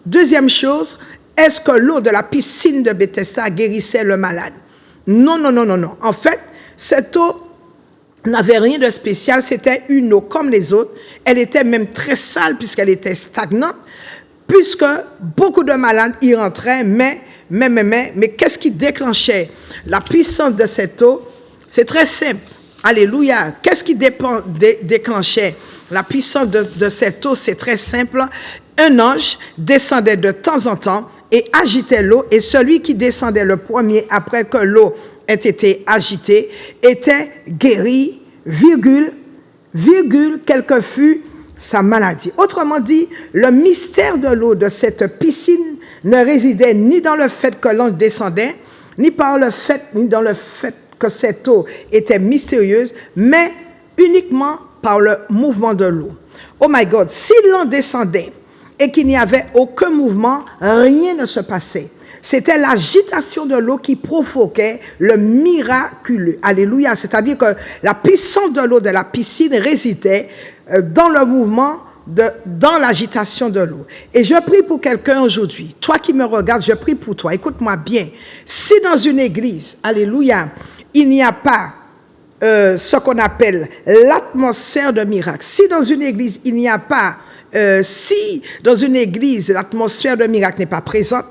Deuxième chose, est-ce que l'eau de la piscine de Bethesda guérissait le malade? Non, non, non, non, non. En fait, cette eau n'avait rien de spécial, c'était une eau comme les autres. Elle était même très sale puisqu'elle était stagnante, puisque beaucoup de malades y rentraient, mais qu'est-ce qui déclenchait la puissance de cette eau? C'est très simple. Alléluia. Qu'est-ce qui déclenchait la puissance de cette eau? C'est très simple. Un ange descendait de temps en temps et agitait l'eau, et celui qui descendait le premier après que l'eau ait été agitée était guéri, quelle que fût sa maladie. Autrement dit, le mystère de l'eau de cette piscine ne résidait ni dans le fait que l'ange descendait, ni dans le fait que cette eau était mystérieuse, mais uniquement par le mouvement de l'eau. Oh my God, si l'ange descendait et qu'il n'y avait aucun mouvement, rien ne se passait. C'était l'agitation de l'eau qui provoquait le miraculeux. Alléluia. C'est-à-dire que la puissance de l'eau de la piscine résidait dans le mouvement, dans l'agitation de l'eau. Et je prie pour quelqu'un aujourd'hui. Toi qui me regardes, je prie pour toi. Écoute-moi bien. Si dans une église, alléluia, il n'y a pas ce qu'on appelle l'atmosphère de miracle. Si dans une église, il n'y a pas, si dans une église, l'atmosphère de miracle n'est pas présente,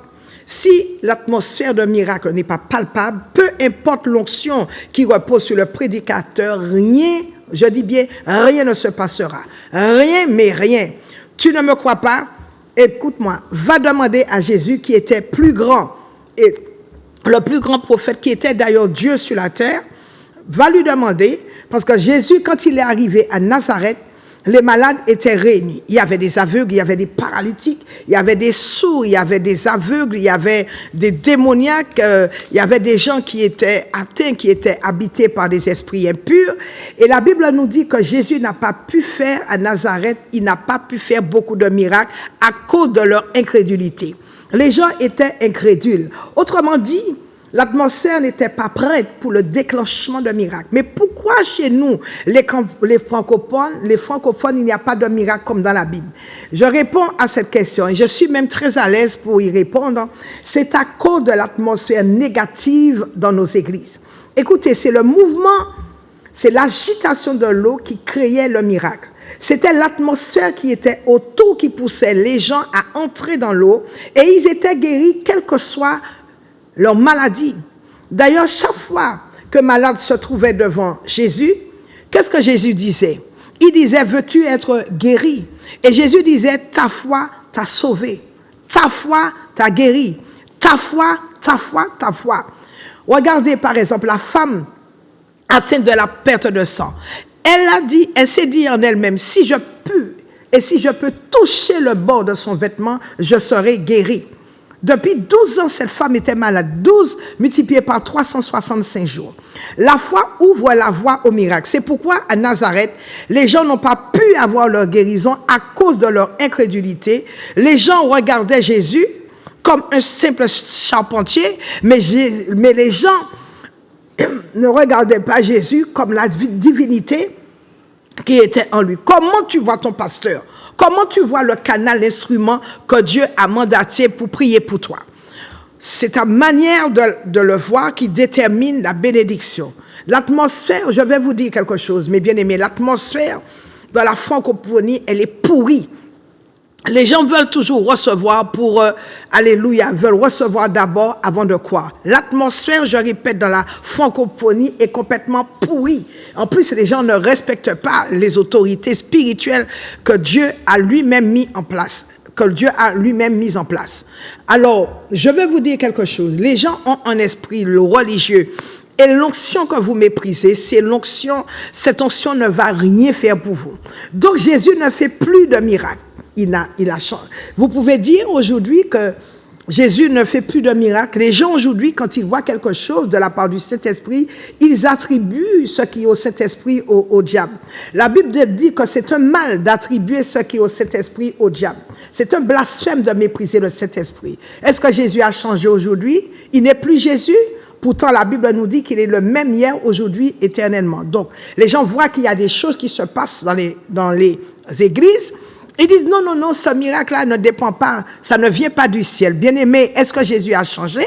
si l'atmosphère de miracle n'est pas palpable, peu importe l'onction qui repose sur le prédicateur, rien, je dis bien, rien ne se passera. Rien, mais rien. Tu ne me crois pas? Écoute-moi, va demander à Jésus qui était plus grand, et le plus grand prophète qui était d'ailleurs Dieu sur la terre, va lui demander, parce que Jésus, quand il est arrivé à Nazareth, les malades étaient réunis. Il y avait des aveugles, il y avait des paralytiques, il y avait des sourds, il y avait des aveugles, il y avait des démoniaques, il y avait des gens qui étaient atteints, qui étaient habités par des esprits impurs. Et la Bible nous dit que Jésus n'a pas pu faire à Nazareth, il n'a pas pu faire beaucoup de miracles à cause de leur incrédulité. Les gens étaient incrédules. Autrement dit, l'atmosphère n'était pas prête pour le déclenchement de miracles. Mais pourquoi chez nous, les francophones, il n'y a pas de miracle comme dans la Bible? Je réponds à cette question et je suis même très à l'aise pour y répondre. C'est à cause de l'atmosphère négative dans nos églises. Écoutez, c'est le mouvement, c'est l'agitation de l'eau qui créait le miracle. C'était l'atmosphère qui était autour qui poussait les gens à entrer dans l'eau et ils étaient guéris quel que soit leur maladie. D'ailleurs, chaque fois que malade se trouvait devant Jésus, qu'est-ce que Jésus disait? Il disait, veux-tu être guéri? Et Jésus disait, ta foi t'a sauvé. Ta foi t'a guéri. Ta foi, ta foi, ta foi. Regardez par exemple la femme atteinte de la perte de sang. Elle s'est dit en elle-même, si je peux toucher le bord de son vêtement, je serai guérie. Depuis 12 ans, cette femme était malade. 12 multiplié par 365 jours. La foi ouvre la voie au miracle. C'est pourquoi à Nazareth, les gens n'ont pas pu avoir leur guérison à cause de leur incrédulité. Les gens regardaient Jésus comme un simple charpentier, mais les gens ne regardaient pas Jésus comme la divinité qui était en lui. Comment tu vois ton pasteur? Comment tu vois le canal, l'instrument que Dieu a mandaté pour prier pour toi? C'est ta manière de le voir qui détermine la bénédiction. L'atmosphère, je vais vous dire quelque chose, mes bien-aimés, l'atmosphère de la francophonie, elle est pourrie. Les gens veulent toujours recevoir alléluia, veulent recevoir d'abord avant de croire. L'atmosphère, je répète, dans la francophonie est complètement pourrie. En plus, les gens ne respectent pas les autorités spirituelles que Dieu a lui-même mis en place. Alors, je vais vous dire quelque chose. Les gens ont un esprit religieux. Et l'onction que vous méprisez, c'est l'onction, cette onction ne va rien faire pour vous. Donc, Jésus ne fait plus de miracles. Il a changé. Vous pouvez dire aujourd'hui que Jésus ne fait plus de miracles. Les gens aujourd'hui, quand ils voient quelque chose de la part du Saint-Esprit, ils attribuent ce qui est au Saint-Esprit au diable. La Bible dit que c'est un mal d'attribuer ce qui est au Saint-Esprit au diable. C'est un blasphème de mépriser le Saint-Esprit. Est-ce que Jésus a changé aujourd'hui? Il n'est plus Jésus. Pourtant, la Bible nous dit qu'il est le même hier, aujourd'hui, éternellement. Donc, les gens voient qu'il y a des choses qui se passent dans les églises. Ils disent, non, ce miracle-là ne dépend pas, ça ne vient pas du ciel. Bien-aimé, est-ce que Jésus a changé?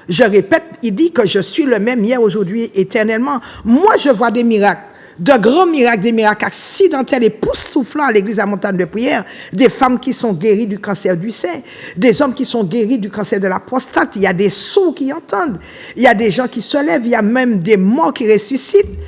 Je répète, il dit que je suis le même hier, aujourd'hui, éternellement. Moi, je vois des miracles, de grands miracles, des miracles accidentels et époustouflants à l'église à Montagne de Prière. Des femmes qui sont guéries du cancer du sein, des hommes qui sont guéris du cancer de la prostate. Il y a des sourds qui entendent, il y a des gens qui se lèvent, il y a même des morts qui ressuscitent.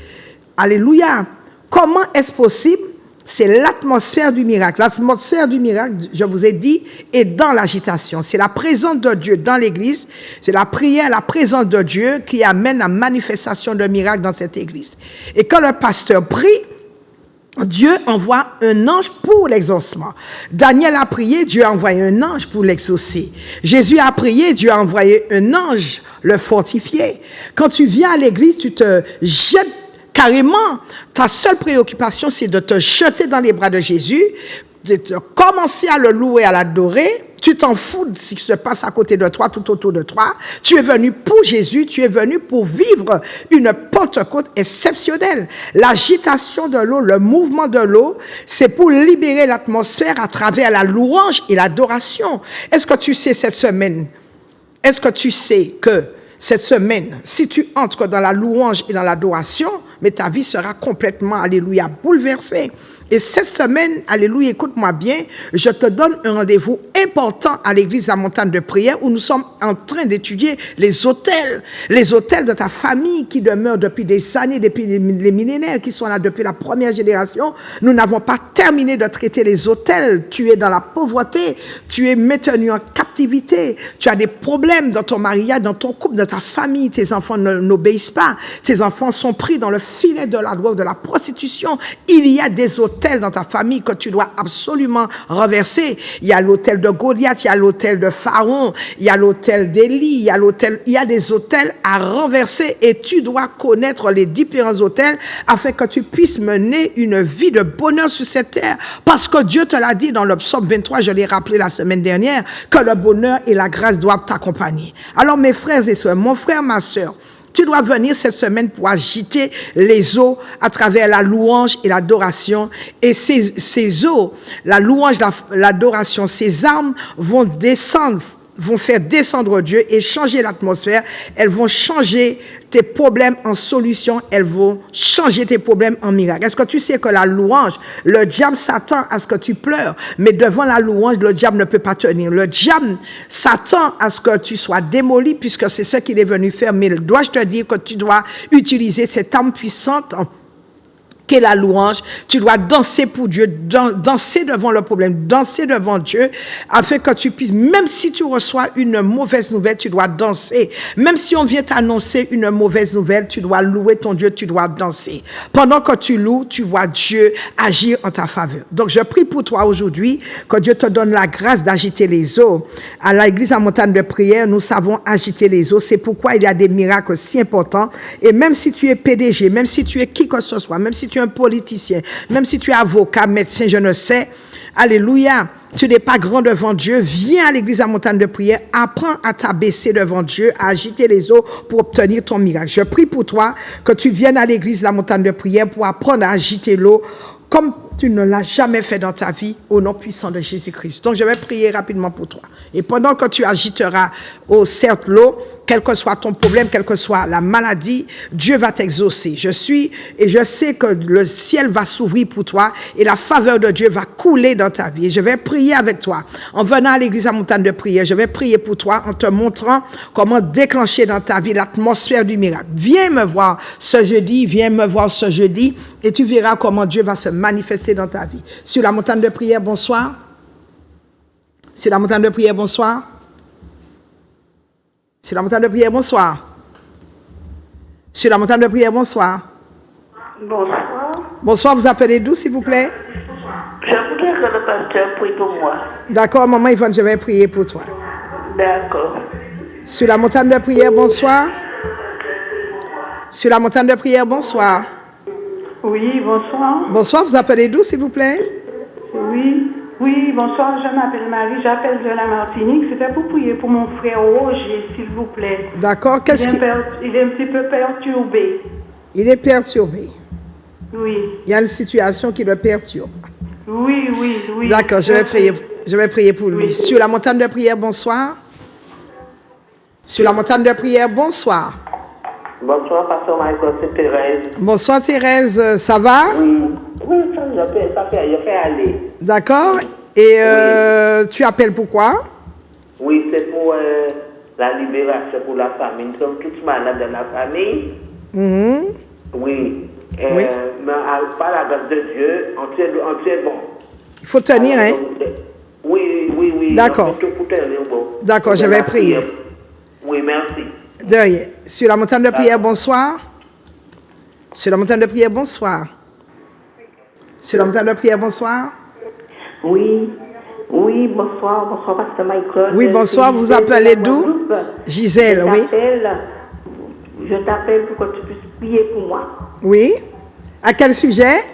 Alléluia. Comment est-ce possible? C'est l'atmosphère du miracle. L'atmosphère du miracle, je vous ai dit, est dans l'agitation. C'est la présence de Dieu dans l'église. C'est la prière, la présence de Dieu qui amène la manifestation de miracles dans cette église. Et quand le pasteur prie, Dieu envoie un ange pour l'exaucement. Daniel a prié, Dieu a envoyé un ange pour l'exaucer. Jésus a prié, Dieu a envoyé un ange le fortifier. Quand tu viens à l'église, tu te jettes carrément, ta seule préoccupation, c'est de te jeter dans les bras de Jésus de commencer à le louer, à l'adorer. Tu t'en fous de ce qui se passe à côté de toi, tout autour de toi. Tu es venu pour Jésus, tu es venu pour vivre une Pentecôte exceptionnelle. L'agitation de l'eau, le mouvement de l'eau, c'est pour libérer l'atmosphère à travers la louange et l'adoration. Est-ce que tu sais cette semaine, est-ce que tu sais que cette semaine, si tu entres dans la louange et dans l'adoration, mais ta vie sera complètement, alléluia, bouleversée. Et cette semaine, alléluia, écoute-moi bien, je te donne un rendez-vous important à l'église La Montagne de Prière où nous sommes en train d'étudier les autels de ta famille qui demeurent depuis des années, depuis les millénaires, qui sont là depuis la première génération. Nous n'avons pas terminé de traiter les autels. Tu es dans la pauvreté, tu es maintenu en captivité, tu as des problèmes dans ton mariage, dans ton couple, dans ta famille, tes enfants n'obéissent pas, tes enfants sont pris dans le filet de la drogue, de la prostitution. Il y a des autels dans ta famille que tu dois absolument renverser. Il y a l'autel de Goliath, il y a l'autel de Pharaon, il y a l'autel d'Élie, il y a des autels à renverser et tu dois connaître les différents autels afin que tu puisses mener une vie de bonheur sur cette terre. Parce que Dieu te l'a dit dans le psaume 23, je l'ai rappelé la semaine dernière, que le bonheur et la grâce doivent t'accompagner. Alors mes frères et sœurs, mon frère, ma sœur, tu dois venir cette semaine pour agiter les eaux à travers la louange et l'adoration. Et ces eaux, la louange, l'adoration, ces armes vont descendre, vont faire descendre Dieu et changer l'atmosphère. Elles vont changer tes problèmes en solution. Elles vont changer tes problèmes en miracle. Est-ce que tu sais que la louange, le diable s'attend à ce que tu pleures, mais devant la louange, le diable ne peut pas tenir. Le diable s'attend à ce que tu sois démoli puisque c'est ce qu'il est venu faire. Mais dois-je te dire que tu dois utiliser cette arme puissante qu'est la louange, tu dois danser pour Dieu, danser devant le problème, danser devant Dieu, afin que tu puisses, même si tu reçois une mauvaise nouvelle, tu dois danser. Même si on vient t'annoncer une mauvaise nouvelle, tu dois louer ton Dieu, tu dois danser. Pendant que tu loues, tu vois Dieu agir en ta faveur. Donc je prie pour toi aujourd'hui, que Dieu te donne la grâce d'agiter les eaux. À l'église à Montagne de Prière, nous savons agiter les eaux. C'est pourquoi il y a des miracles si importants. Et même si tu es PDG, même si tu es qui que ce soit, même si tu es un politicien, même si tu es avocat, médecin, je ne sais, alléluia, tu n'es pas grand devant Dieu, viens à l'église à Montagne de Prière, apprends à t'abaisser devant Dieu, à agiter les eaux pour obtenir ton miracle. Je prie pour toi que tu viennes à l'église la Montagne de Prière pour apprendre à agiter l'eau comme tu ne l'as jamais fait dans ta vie, au nom puissant de Jésus-Christ. Donc, je vais prier rapidement pour toi. Et pendant que tu agiteras au cercle l'eau, quel que soit ton problème, quelle que soit la maladie, Dieu va t'exaucer. Je sais que le ciel va s'ouvrir pour toi et la faveur de Dieu va couler dans ta vie. Et je vais prier avec toi. En venant à l'église à Montagne de Prière, je vais prier pour toi en te montrant comment déclencher dans ta vie l'atmosphère du miracle. Viens me voir ce jeudi et tu verras comment Dieu va se manifester dans ta vie. Sur la Montagne de Prière, bonsoir. Sur la Montagne de Prière, bonsoir. Sur la Montagne de Prière, bonsoir. Sur la Montagne de Prière, bonsoir. Bonsoir. Bonsoir, vous appelez d'où, s'il vous plaît? Je voudrais que le pasteur prie pour moi. D'accord, maman Yvonne, je vais prier pour toi. D'accord. Sur la Montagne de Prière, bonsoir. Sur la Montagne de Prière, bonsoir. Oui, bonsoir. Bonsoir, vous appelez d'où, s'il vous plaît? Oui, bonsoir, je m'appelle Marie, j'appelle de la Martinique. C'était pour prier pour mon frère Roger, s'il vous plaît. D'accord, il est un petit peu perturbé. Il est perturbé. Oui. Il y a une situation qui le perturbe. Oui. D'accord, je vais prier pour lui. Oui. Sur la Montagne de Prière, bonsoir. Sur la Montagne de Prière, bonsoir. Bonsoir, pasteur Michael, c'est Thérèse. Bonsoir Thérèse, ça va? Oui, ça fait aller. D'accord. Et tu appelles pourquoi? Oui, c'est pour la libération pour la famille. Nous sommes tous malades dans la famille. Oui. Mais par la grâce de Dieu, on tient bon. Il faut tenir, hein? Oui. D'accord. D'accord, je vais prier. Oui, merci. De rien. Sur la Montagne de Prière, bonsoir. Sur la Montagne de Prière, bonsoir. Sur la Montagne de Prière, bonsoir. Oui, bonsoir, pasteur Michael. Oui, bonsoir, vous appelez d'où? Gisèle, oui. Je t'appelle pour que tu puisses prier pour moi. Oui. À quel sujet?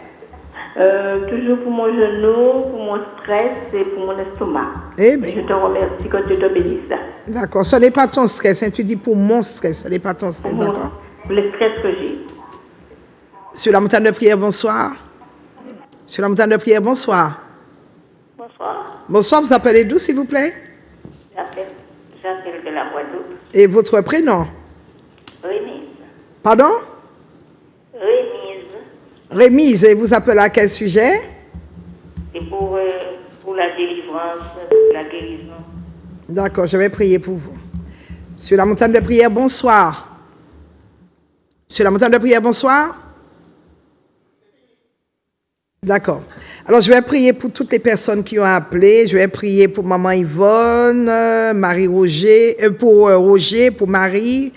Toujours pour mon genou, pour mon stress et pour mon estomac. Eh bien. Je te remercie que Dieu te bénisse. D'accord, ce n'est pas ton stress. Hein, tu dis pour mon stress, ce n'est pas ton stress, d'accord? Pour le stress que j'ai. Sur la montagne de prière, bonsoir. Sur la montagne de prière, bonsoir. Bonsoir. Bonsoir, vous appelez d'où, s'il vous plaît? J'appelle de la Guadeloupe. Et votre prénom? Remise. Pardon? Remise. Rémise, et vous appelez à quel sujet? Et pour la délivrance, la guérison. D'accord, je vais prier pour vous. Sur la montagne de prière, bonsoir. Sur la montagne de prière, bonsoir. D'accord. Alors, je vais prier pour toutes les personnes qui ont appelé. Je vais prier pour Maman Yvonne, Marie-Roger, pour Roger, pour Marie,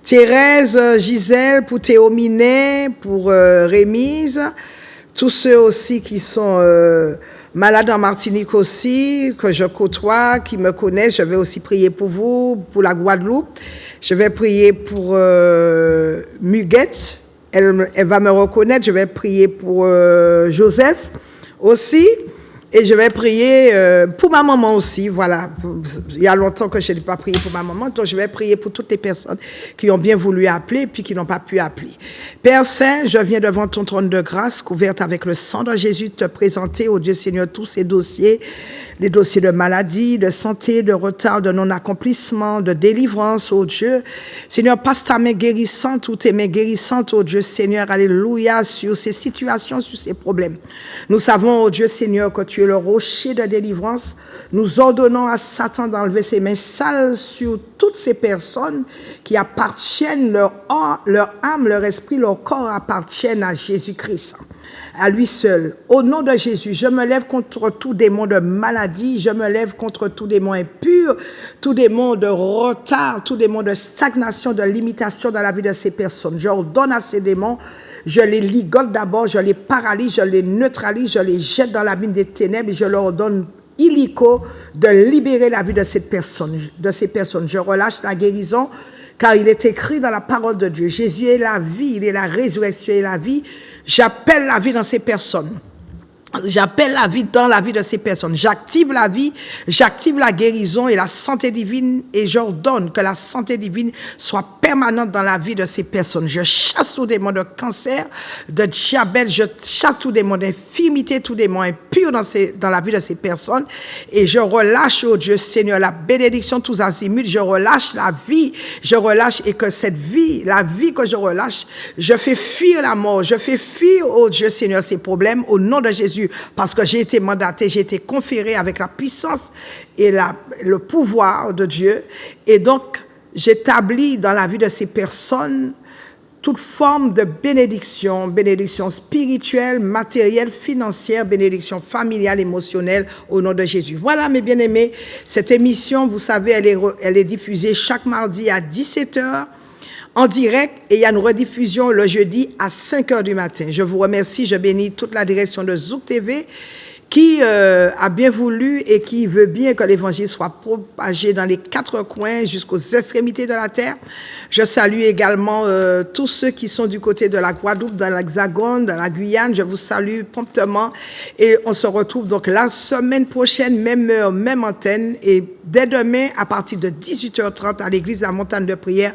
Thérèse, Gisèle, pour Théo Minet, pour Rémise, tous ceux aussi qui sont malades en Martinique aussi, que je côtoie, qui me connaissent. Je vais aussi prier pour vous, pour la Guadeloupe. Je vais prier pour Muguette. Elle va me reconnaître. Je vais prier pour Joseph aussi. Et je vais prier pour ma maman aussi. Voilà. Il y a longtemps que je n'ai pas prié pour ma maman. Donc, je vais prier pour toutes les personnes qui ont bien voulu appeler puis qui n'ont pas pu appeler. Père Saint, je viens devant ton trône de grâce, couverte avec le sang de Jésus, te présenter, ô Dieu Seigneur, tous ces dossiers. Les dossiers de maladie, de santé, de retard, de non-accomplissement, de délivrance, ô Dieu. Seigneur, passe ta main guérissante ou tes mains guérissantes, ô Dieu Seigneur, alléluia, sur ces situations, sur ces problèmes. Nous savons, ô Dieu Seigneur, que tu es le rocher de délivrance. Nous ordonnons à Satan d'enlever ses mains sales sur toutes ces personnes qui appartiennent, leur âme, leur esprit, leur corps appartiennent à Jésus-Christ. À lui seul. Au nom de Jésus, je me lève contre tout démon de maladie, je me lève contre tout démon impur, tout démon de retard, tout démon de stagnation, de limitation dans la vie de ces personnes. Je ordonne à ces démons, je les ligote d'abord, je les paralyse, je les neutralise, je les jette dans l'abîme des ténèbres et je leur donne illico de libérer la vie de ces personnes. Je relâche la guérison, car il est écrit dans la parole de Dieu, Jésus est la vie, il est la résurrection et la vie. J'appelle la vie dans ces personnes. J'appelle la vie dans la vie de ces personnes. J'active la vie, j'active la guérison et la santé divine et j'ordonne que la santé divine soit permanente dans la vie de ces personnes. Je chasse tout démon de cancer, de diabète, je chasse tout démon d'infirmité, tout démon impur dans la vie de ces personnes et je relâche, oh Dieu Seigneur, la bénédiction tous azimuts, je relâche la vie, je relâche et que cette vie, la vie que je relâche, je fais fuir la mort, je fais fuir, oh Dieu Seigneur, ces problèmes au nom de Jésus. Parce que j'ai été mandaté, j'ai été conféré avec la puissance et le pouvoir de Dieu. Et donc, j'établis dans la vie de ces personnes toute forme de bénédiction, bénédiction spirituelle, matérielle, financière, bénédiction familiale, émotionnelle, au nom de Jésus. Voilà, mes bien-aimés, cette émission, vous savez, elle est diffusée chaque mardi à 17h. En direct, et il y a une rediffusion le jeudi à 5h du matin. Je vous remercie, je bénis toute la direction de Zouk TV qui a bien voulu et qui veut bien que l'évangile soit propagé dans les 4 coins jusqu'aux extrémités de la terre. Je salue également tous ceux qui sont du côté de la Guadeloupe, dans l'Hexagone, dans la Guyane. Je vous salue promptement et on se retrouve donc la semaine prochaine, même heure, même antenne et dès demain à partir de 18h30 à l'église de la Montagne de Prière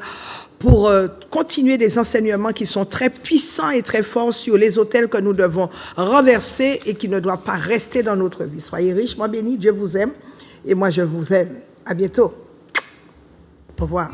pour continuer des enseignements qui sont très puissants et très forts sur les autels que nous devons renverser et qui ne doivent pas rester dans notre vie. Soyez riches, moi bénis, Dieu vous aime et moi je vous aime. À bientôt. Au revoir.